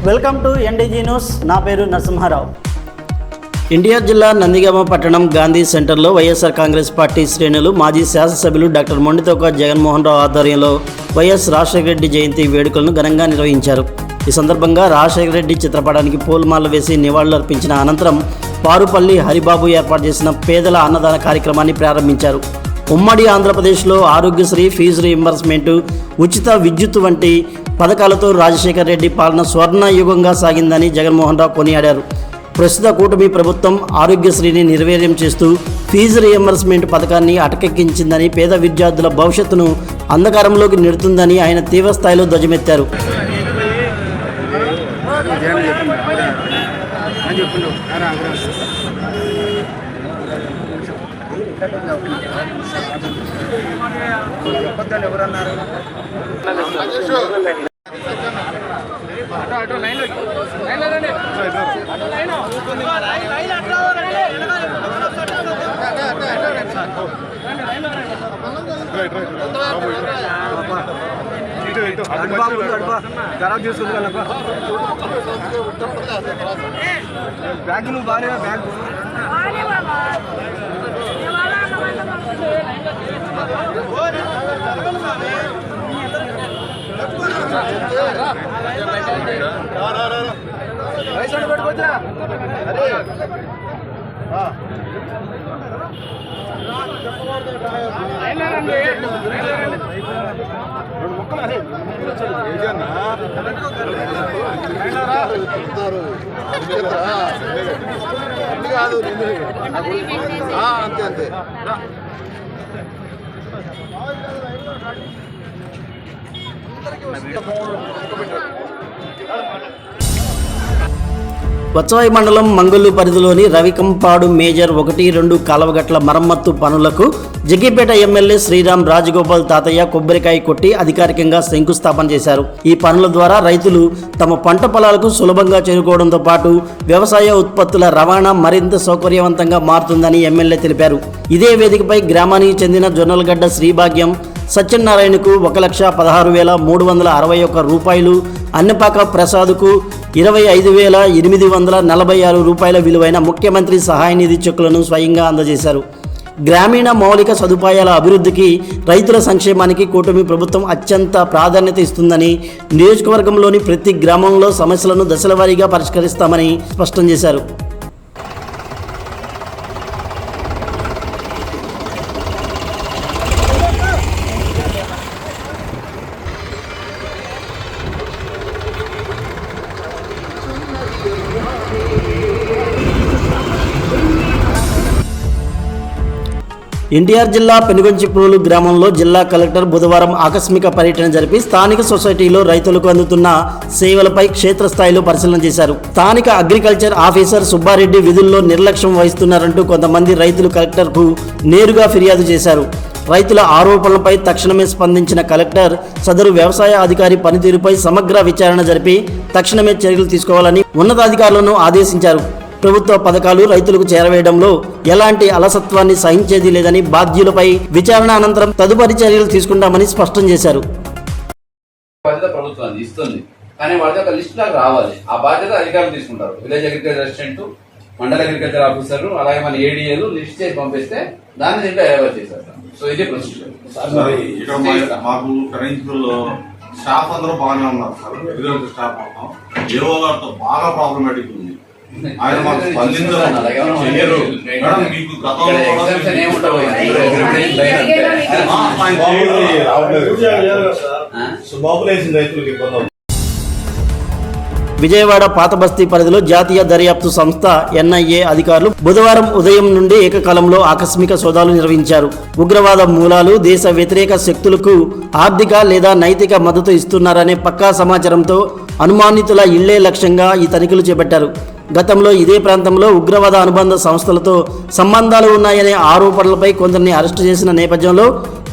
Welcome to ఎన్డీజీ news. నా పేరు నరసింహారావు. ఎన్టీఆర్ జిల్లా నందిగామ పట్టణం గాంధీ సెంటర్లో వైఎస్ఆర్ కాంగ్రెస్ పార్టీ శ్రేణులు మాజీ శాసనసభ్యులు డాక్టర్ మొండితోక జగన్మోహన్ రావు ఆధ్వర్యంలో వైఎస్ రాజశేఖర రెడ్డి జయంతి వేడుకలను ఘనంగా నిర్వహించారు. ఈ సందర్భంగా రాజశేఖర రెడ్డి చిత్రపటానికి పూలమాలలు వేసి నివాళులర్పించిన అనంతరం పారుపల్లి హరిబాబు ఏర్పాటు చేసిన పేదల అన్నదాన కార్యక్రమాన్ని ప్రారంభించారు. ఉమ్మడి ఆంధ్రప్రదేశ్లో ఆరోగ్యశ్రీ, ఫీజు రీయింబర్స్మెంట్, ఉచిత విద్యుత్ వంటి పథకాలతో రాజశేఖర రెడ్డి పాలన స్వర్ణ యుగంగా సాగిందని జగన్మోహన్ రావు కొనియాడారు. ప్రస్తుత కూటమి ప్రభుత్వం ఆరోగ్యశ్రీని నిర్వీర్యం చేస్తూ ఫీజు రీయింబర్స్మెంట్ పథకాన్ని అటకెక్కించిందని, పేద విద్యార్థుల భవిష్యత్తును అంధకారంలోకి నెడుతుందని ఆయన తీవ్రస్థాయిలో ధ్వజమెత్తారు. బ్యాగ్ నువ్వు బాగా బ్యాగ్ పెట్టుకోవచ్చా? కాదు అంతే అంతే. వత్సవాయి మండలం మంగళూరు పరిధిలోని రవికంపాడు మేజర్ 1-2 కాలువగట్ల మరమ్మత్తు పనులకు జగ్గిపేట ఎమ్మెల్యే శ్రీరామ్ రాజగోపాల్ తాతయ్య కొబ్బరికాయ కొట్టి అధికారికంగా శంకుస్థాపన చేశారు. ఈ పనుల ద్వారా రైతులు తమ పంట పొలాలకు సులభంగా చేరుకోవడంతో పాటు వ్యవసాయ ఉత్పత్తుల రవాణా మరింత సౌకర్యవంతంగా మారుతుందని ఎమ్మెల్యే తెలిపారు. ఇదే వేదికపై గ్రామానికి చెందిన జొన్నలగడ్డ శ్రీభాగ్యం సత్యనారాయణకు 1,16,361 రూపాయలు, అన్నపాక ప్రసాద్కు 25,846 రూపాయల విలువైన ముఖ్యమంత్రి సహాయ నిధి చెక్కులను స్వయంగా అందజేశారు. గ్రామీణ మౌలిక సదుపాయాల అభివృద్ధికి, రైతుల సంక్షేమానికి కూటమి ప్రభుత్వం అత్యంత ప్రాధాన్యత ఇస్తుందని, నియోజకవర్గంలోని ప్రతి గ్రామంలో సమస్యలను దశలవారీగా పరిష్కరిస్తామని స్పష్టం చేశారు. ఎన్టీఆర్ జిల్లా పెనుగొంచిప్రోలు గ్రామంలో జిల్లా కలెక్టర్ బుధవారం ఆకస్మిక పర్యటన జరిపి స్థానిక సొసైటీలో రైతులకు అందుతున్న సేవలపై క్షేత్రస్థాయిలో పరిశీలన చేశారు. స్థానిక అగ్రికల్చర్ ఆఫీసర్ సుబ్బారెడ్డి విధుల్లో నిర్లక్ష్యం వహిస్తున్నారంటూ కొంతమంది రైతులు కలెక్టర్కు నేరుగా ఫిర్యాదు చేశారు. రైతుల ఆరోపణలపై తక్షణమే స్పందించిన కలెక్టర్ సదరు వ్యవసాయ అధికారి పనితీరుపై సమగ్ర విచారణ జరిపి తక్షణమే చర్యలు తీసుకోవాలని ఉన్నతాధికారులను ఆదేశించారు. ప్రభుత్వ పథకాలు రైతులకు చేరవేయడంలో ఎలాంటి అలసత్వాన్ని సహించేది లేదని, బాధ్యులపై విచారణ అనంతరం తదుపరి చర్యలు తీసుకుంటామని స్పష్టం చేశారు. బాధ్యత ప్రభుత్వాన్ని ఇస్తుంది, కానీ వాళ్ళకి ఒక లిస్ట్ లాగా రావాలి. ఆ బాధ్యత అధికారులు తీసుకుంటారు. విలేజ్ అగ్రికల్చర్ అసిస్టెంట్, మండల అగ్రికల్చర్ ఆఫీసర్, అలాగే మన ఏడీఏలు లిస్ట్ చేసి పంపిస్తే దాన్ని దీంట్లో ఎవాల్యుయేట్ చేశారు. సో ఇది ప్రొసీజర్. మాకు కరెంట్లో స్టాఫ్ అందరూ బాగానే ఉన్నారు సార్. అగ్రికల్చర్ స్టాఫ్ మొత్తం ఏవో గారితో బాగా ప్రాబ్లమాటిక్ ఉంది. ఆయన మాకు స్పందించరు. మీకు విజయవాడ పాత బస్తీ పరిధిలో జాతీయ దర్యాప్తు సంస్థ ఎన్ఐఏ అధికారులు బుధవారం ఉదయం నుండి ఏకకాలంలో ఆకస్మిక సోదాలు నిర్వహించారు. ఉగ్రవాద మూలాలు, దేశ వ్యతిరేక శక్తులకు ఆర్థిక లేదా నైతిక మద్దతు ఇస్తున్నారనే పక్కా సమాచారంతో అనుమానితుల ఇళ్లే లక్ష్యంగా ఈ తనిఖీలు చేపట్టారు. గతంలో ఇదే ప్రాంతంలో ఉగ్రవాద అనుబంధ సంస్థలతో సంబంధాలు ఉన్నాయనే ఆరోపణలపై కొందరిని అరెస్టు చేసిన నేపథ్యంలో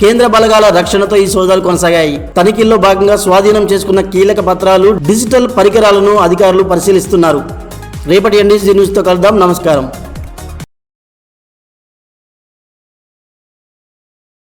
కేంద్ర బలగాల రక్షణతో ఈ సోదాలు కొనసాగాయి. తనిఖీల్లో భాగంగా స్వాధీనం చేసుకున్న కీలక పత్రాలు, డిజిటల్ పరికరాలను అధికారులు పరిశీలిస్తున్నారు. రేపటి ఎన్డీసీ న్యూస్తో కలుద్దాం. నమస్కారం.